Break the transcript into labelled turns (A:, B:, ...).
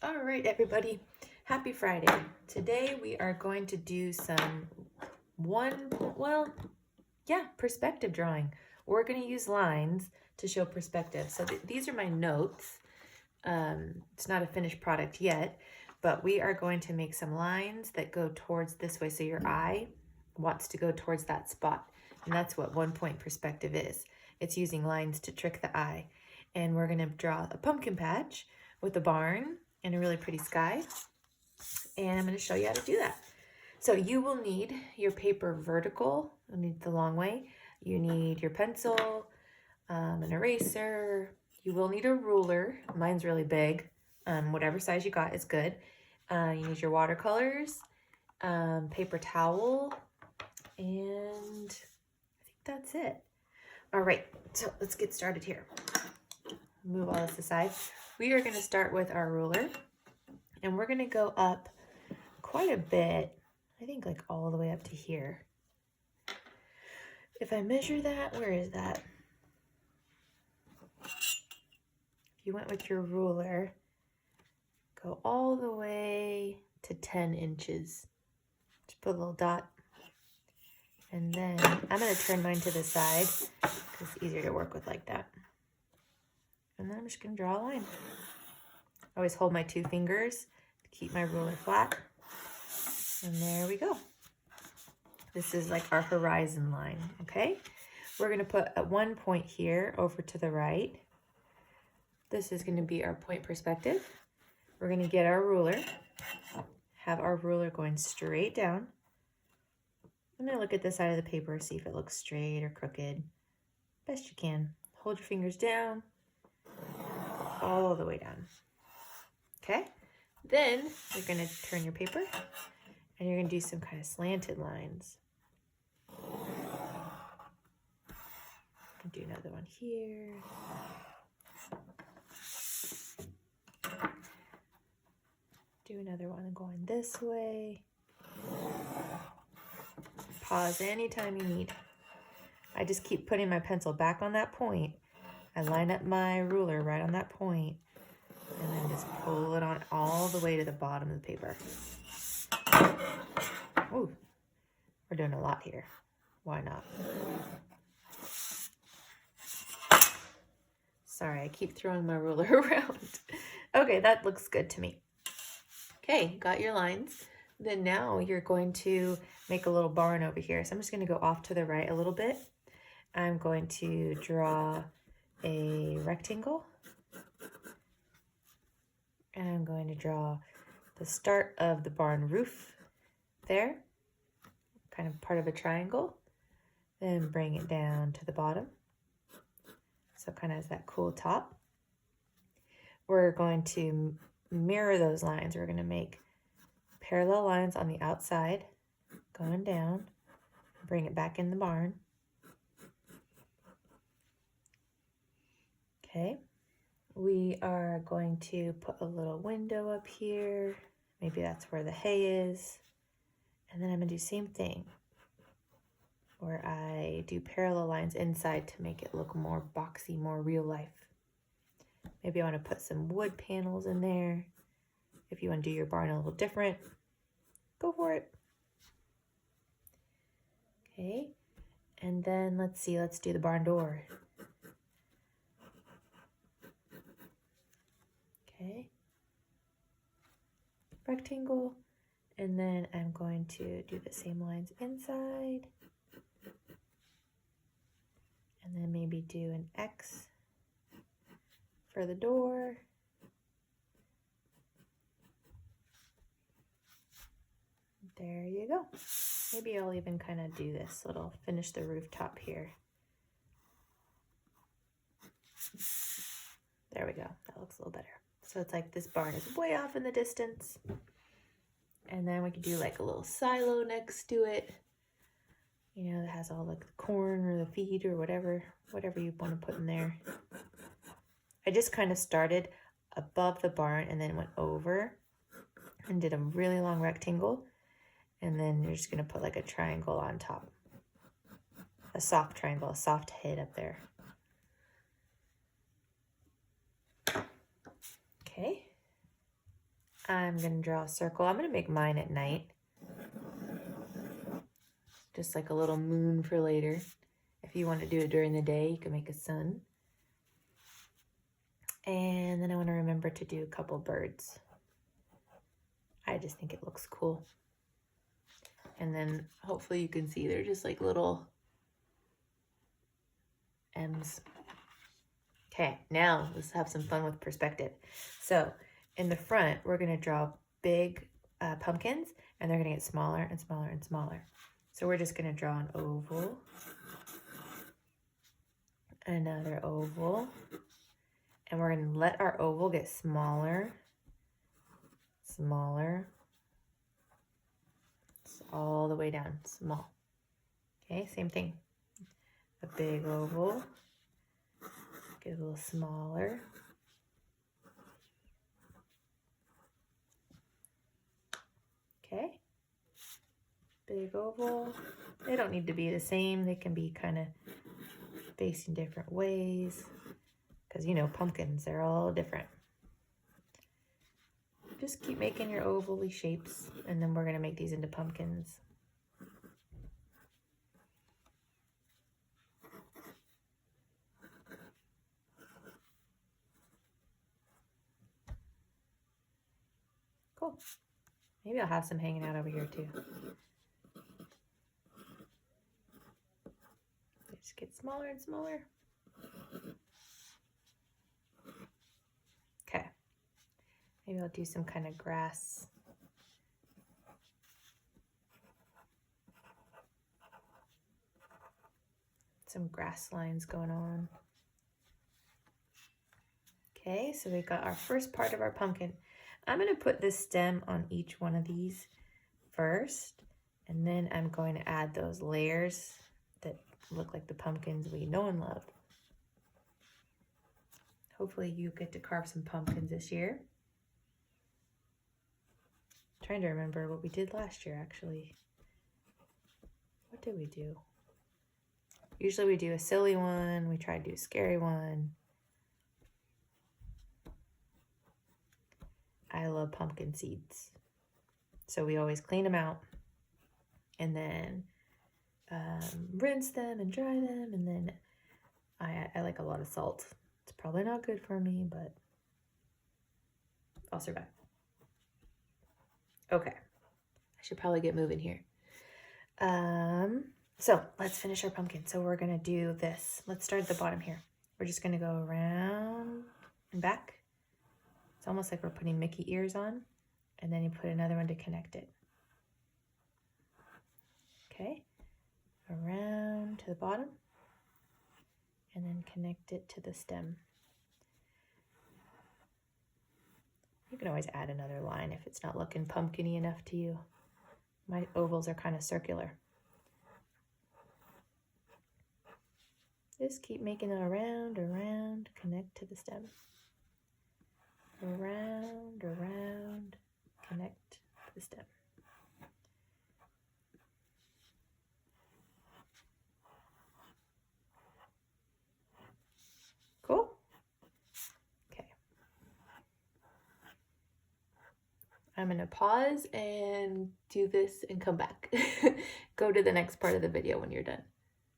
A: All right, everybody. Happy Friday. Today we are going to do some perspective drawing. We're going to use lines to show perspective. So these are my notes. It's not a finished product yet, but we are going to make some lines that go towards this way. So your eye wants to go towards that spot. And that's what 1-point perspective is. It's using lines to trick the eye. And we're going to draw a pumpkin patch with a barn and a really pretty sky. And I'm going to show you how to do that. So you will need your paper vertical. You'll need the long way. You need your pencil, an eraser. You will need a ruler. Mine's really big. Whatever size you got is good. You need your watercolors, paper towel, and I think that's it. All right, so let's get started here. Move all this aside. We are going to start with our ruler, and we're going to go up quite a bit. I think like all the way up to here. If I measure that, where is that? If you went with your ruler, go all the way to 10 inches. Just put a little dot. And then I'm going to turn mine to the side because it's easier to work with like that. And then I'm just going to draw a line. I always hold my 2 fingers to keep my ruler flat. And there we go. This is like our horizon line, okay? We're going to put at 1 point here over to the right. This is going to be our point perspective. We're going to get our ruler, have our ruler going straight down. I'm going to look at the side of the paper, see if it looks straight or crooked. Best you can. Hold your fingers down, all the way down. Okay? Then you're going to turn your paper and you're going to do some kind of slanted lines. Do another one here. Do another one going this way. Pause anytime you need. I just keep putting my pencil back on that point. I line up my ruler right on that point, and then just pull it on all the way to the bottom of the paper. Oh, we're doing a lot here. Why not? Sorry, I keep throwing my ruler around. Okay, that looks good to me. Okay, got your lines. Then now you're going to make a little barn over here. So I'm just going to go off to the right a little bit. I'm going to draw a rectangle. And I'm going to draw the start of the barn roof there, kind of part of a triangle. Then bring it down to the bottom. So kind of has that cool top. We're going to mirror those lines. We're going to make parallel lines on the outside, going down, bring it back in the barn. Okay, we are going to put a little window up here. Maybe that's where the hay is. And then I'm going to do the same thing, where I do parallel lines inside to make it look more boxy, more real life. Maybe I want to put some wood panels in there. If you want to do your barn a little different, go for it. Okay, and then let's do the barn door. Okay, rectangle, and then I'm going to do the same lines inside, and then maybe do an X for the door. There you go. Maybe I'll even kind of do this little, finish the rooftop here. There we go. That looks a little better. So it's like this barn is way off in the distance. And then we could do like a little silo next to it. You know, that has all like the corn or the feed or whatever you want to put in there. I just kind of started above the barn and then went over and did a really long rectangle. And then you're just going to put like a triangle on top. A soft triangle, a soft head up there. Okay. I'm going to draw a circle. I'm going to make mine at night. Just like a little moon for later. If you want to do it during the day, you can make a sun. And then I want to remember to do a couple birds. I just think it looks cool. And then hopefully you can see they're just like little M's. Okay, now let's have some fun with perspective. So in the front, we're going to draw big pumpkins, and they're going to get smaller and smaller and smaller. So we're just going to draw an oval, another oval, and we're going to let our oval get smaller, smaller, all the way down, small. Okay, same thing. A big oval, get a little smaller. Okay, big oval. They don't need to be the same. They can be kind of facing different ways because, you know, pumpkins, they're all different. Just keep making your oval-y shapes, and then we're going to make these into pumpkins. Cool. Maybe I'll have some hanging out over here too. They just get smaller and smaller. Okay. Maybe I'll do some kind of grass. Some grass lines going on. Okay, so we got our first part of our pumpkin. I'm going to put the stem on each one of these first, and then I'm going to add those layers that look like the pumpkins we know and love. Hopefully you get to carve some pumpkins this year. I'm trying to remember what we did last year, actually. What did we do? Usually we do a silly one. We try to do a scary one. I love pumpkin seeds. So we always clean them out and then rinse them and dry them. And then I like a lot of salt. It's probably not good for me, but I'll survive. Okay, I should probably get moving here. So let's finish our pumpkin. So we're gonna do this. Let's start at the bottom here. We're just gonna go around and back. It's almost like we're putting Mickey ears on, and then you put another one to connect it. Okay, around to the bottom, and then connect it to the stem. You can always add another line if it's not looking pumpkin-y enough to you. My ovals are kind of circular. Just keep making it around, connect to the stem. Around, connect to the stem. Cool? Okay. I'm going to pause and do this and come back. Go to the next part of the video when you're done.